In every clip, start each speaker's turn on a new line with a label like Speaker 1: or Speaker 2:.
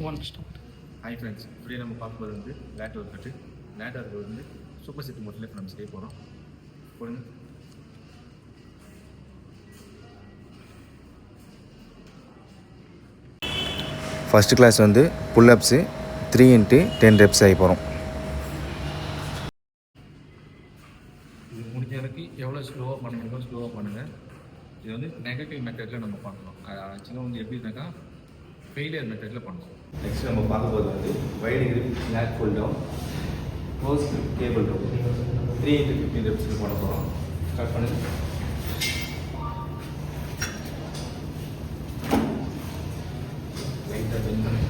Speaker 1: One start.
Speaker 2: Hi friends, இப்படி நம்ம பார்க்கும்போது வந்து லேட்டர் கட்டு லேட்டருக்கு வந்து சூப்பர் செட் மோட்டில் இப்போ நம்ம செய்ய போகிறோம். போடுங்க.
Speaker 3: ஃபஸ்ட் கிளாஸ் வந்து புல்லப்ஸு 3x10 reps ஆகி போகிறோம்.
Speaker 2: இது முடிஞ்ச வரைக்கும் எவ்வளோ ஸ்லோவாக பண்ணுறோமோ ஸ்லோவாக பண்ணுங்கள். இது வந்து நெகட்டிவ் மெத்தடில் நம்ம பண்ணணும். ஆக்சுவலாக வந்து எப்படின்னாக்கா ஃபெயிலியர் மெத்தடில் பண்ணணும். நெக்ஸ்ட் நம்ம பார்க்கும்போது வந்து wide grip lat pull down close grip cable டவுன் 3x15 reps பண்ண போகிறோம். ஸ்டார்ட் பண்ணுங்கள். லைட்டாக பெண்ட் பண்ணி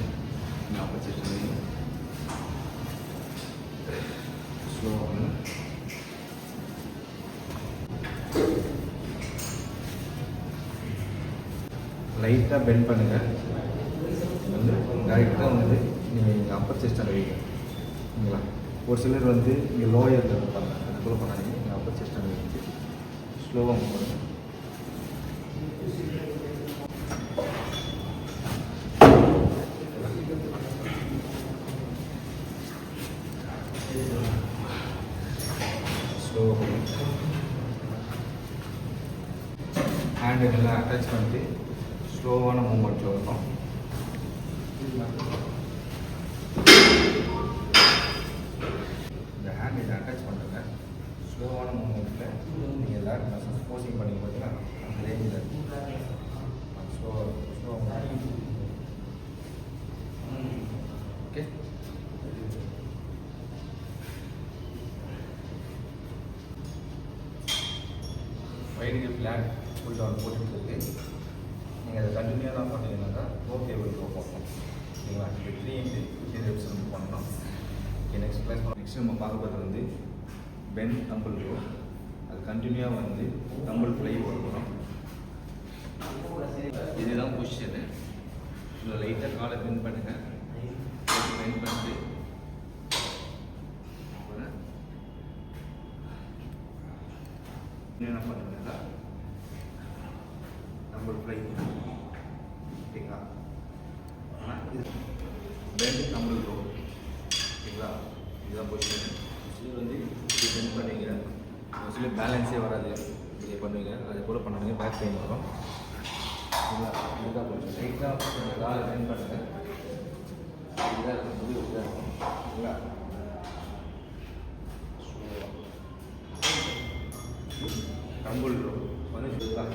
Speaker 2: ஆப்போசிட் பண்ணி ஸ்லோவாக பண்ணுங்கள். லைட்டாக பெண்ட் பண்ணுங்கள். வந்து டைரெக்டாக வந்து நீங்கள் அப்பர் செஸ்டாக வைங்க. சரிங்களா? ஒரு சிலர் வந்து இங்கே லோயரில் இருப்பாங்க, அது போல் பண்ணாதீங்க. நீங்கள் அப்பர் செஸ்டாக வைங்க. ஸ்லோவாக பண்ணுங்கள். ஸ்லோவாக பண்ணுங்கள். ஹேண்டு நல்லா அட்டாச் பண்ணிட்டு ஸ்லோவான மூமெண்ட்டில் இருக்கும். இந்த ஹேண்ட் இதை அட்டாச் பண்ணுறங்க. ஸ்லோவான மூமெண்ட்டில் நீங்கள் எல்லாரும் மசில்ஸ் போசிங் பண்ணி பார்த்தீங்கன்னா அந்த ரேஞ்சில் ஸ்லோவாக okay. Wide plan pull down போட்டுட்டு நீங்கள் அதை கண்டினியூவாக தான் பண்ணீங்கன்னாக்கா ஓகே ஒரு போகணும். சரிங்களா? இப்போ 3x15 reps வந்து பண்ணணும். ஓகே, நெக்ஸ்ட் கிளாஸ் நெக்ஸ்ட் நம்ம பார்க்க போகிறது வந்து பென் தம்பிள் ரோ. அது கண்டினியூவாக வந்து தம்பிள் ஃப்ளை போடணும். இதுதான் பொசிஷனு. இதில் லைட்டாக காலை பெண்ட் பண்ணுங்கள். பெண்ட் பண்ணிட்டு என்ன பண்ணுங்கன்னா தம்பிள் ஃப்ளை ஓகேங்களா? ஆனால் இது பெண்ட் தம்பிள் ரோ. ஓகேங்களா? இதுதான் பொசிஷன். சில வந்து இது பெண்ட் பண்ணுவீங்க, சில பேலன்ஸே வராது. இதை பண்ணுவீங்க, அது கூட பண்ணாங்க பேக் பெயின் வரும். சரிங்களா? இதுதான் பொசிஷன். லைட்டாக கொஞ்சம் காலை பெண்ட் பண்ணுங்கள். இதுதான் இருக்கும், முடி இதாக இருக்கும். சரிங்களா? தம்பிள் ரோ வந்து சொல்லலாம்.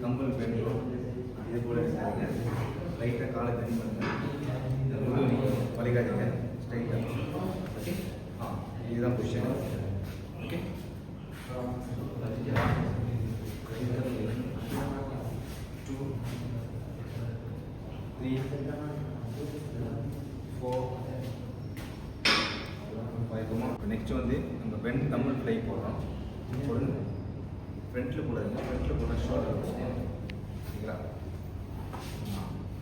Speaker 2: தம்பிள் பெண்ட் ரோ இதே போல் இருக்காங்க. லைட்டாக காலை பெண்ட் பண்ணுங்கள். வலிக்காதீங்க, ஸ்ட்ரைட்டாக. ஓகே, இதுதான் பொசிஷன். ஓகே, 2 3 4 5. நெக்ஸ்ட் வந்து நம்ம பெண்ட் தம்பிள் ஃப்ளை போடுறோம். போடுங்க. ஃப்ரண்ட்டில் போடாதீங்க, ஃப்ரண்ட்டில் போட்டால் ஷோல்டர் போடுவோம். சரிங்களா?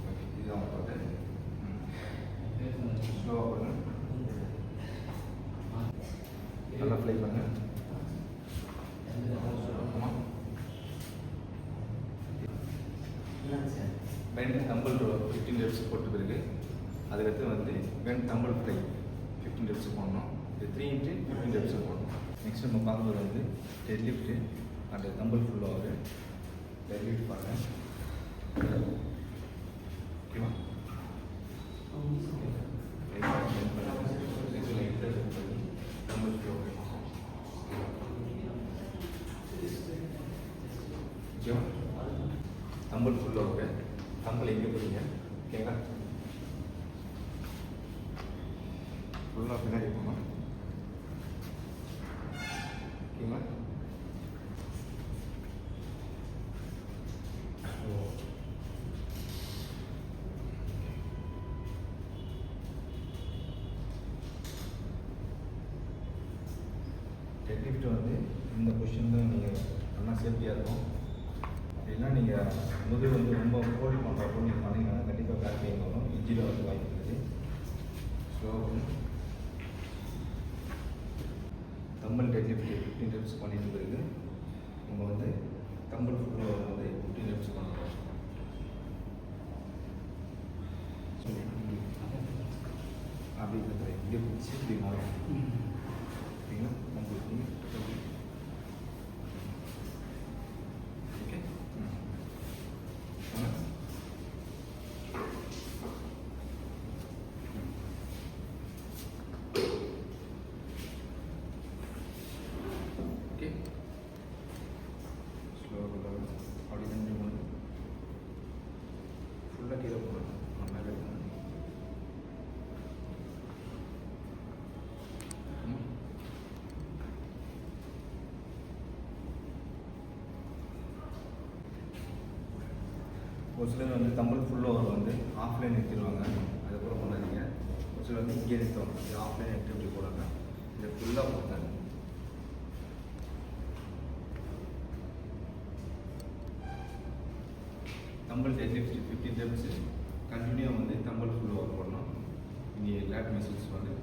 Speaker 2: ஓகே, இதுதான் போட்டு ஸ்லோவாக போடுங்க. நல்லா ஃப்ளை பண்ணுங்க. பெண்ட் தம்பிள் ரோ 15 reps போட்டு பிறகு அதுக்கடுத்து வந்து பெண்ட் தம்பிள் ஃப்ளை 15 reps போடணும். இது 3x15 reps போடணும். நெக்ஸ்ட் நம்ம பார்க்கும்போது வந்து டெட் லிஃப்ட்டு அந்த தம்பிள் ஃபுல்லாக ஒரு டெட் லிஃப்ட் பண்ணுறேன். ஓகேவா? தம்பிள் ஃப்ளோ ஓகேவா? தம்பிள் ஃபுல்லாக ஓகே. தம்பிள் எங்கே போகிறீங்க? ஓகேங்களா? ஃபுல்லாக பின்னாடி போகணும். ஓகேங்களா? டெட் லிஃப்ட் வந்து இந்த பொசிஷன் தான் நீங்கள் நல்லா சேஃப்டியாக இருக்கும். இல்லைன்னா நீங்கள் முதுகு வந்து ரொம்ப ஹோல்ட் பண்ணுறப்போ நீங்கள் பண்ணிங்கன்னா கண்டிப்பாக பேக் பெயின் வரும். இன்ஜியில் வந்து வாய்ப்பு இருக்குது. ஸோ தம்பல் டெட் லிஃப்ட் 15 reps பண்ணிட்டு பிறகு நம்ம வந்து தம்பல் ஃபுல்லோவர் வந்து 15 reps பண்ணலாம். அப்படி இங்கே பிடிச்சி இப்படி மாறும் ஓகேங்களா. ஓகே ஓகே ஸ்லோவாக அப்படி தண்ணி போகணும். ஃபுல்லாக கீழே போகணும். மேலே இருக்கணும். ஒரு சிலர் வந்து தம்பல் ஃபுல்லோவர் வந்து ஆஃப்லைன் நிறுத்திடுவாங்க. அதுக்கப்புறம் பண்ணாதீங்க. ஒரு சிலர் வந்து இங்கே நிறுத்துவாங்க. இது ஆஃப்லைன் எடுத்து இப்படி போடுறாங்க. இதை ஃபுல்லாக போட்டேன். தம்பல் டெட் லிஃப்ட் 15 reps கண்டினியூவாக வந்து தம்பல் ஃபுல்லோவர் போடணும். இங்கே லேட் மசில்ஸ் வந்து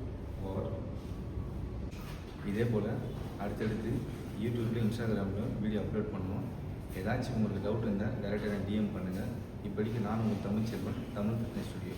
Speaker 2: ஓவர். இதே போல் அடுத்தடுத்து யூடியூப்லேயும் இன்ஸ்டாகிராம்லையும் வீடியோ அப்லோட் பண்ணுவோம். ஏதாச்சும் உங்களுக்கு டவுட் இருந்தால் டேரெக்டாக டிஎம் பண்ணுங்கள். இப்படிக்கு நான் உங்கள் தமிழ் செல்வன், தமிழ் ஃபிட்னஸ் ஸ்டுடியோ.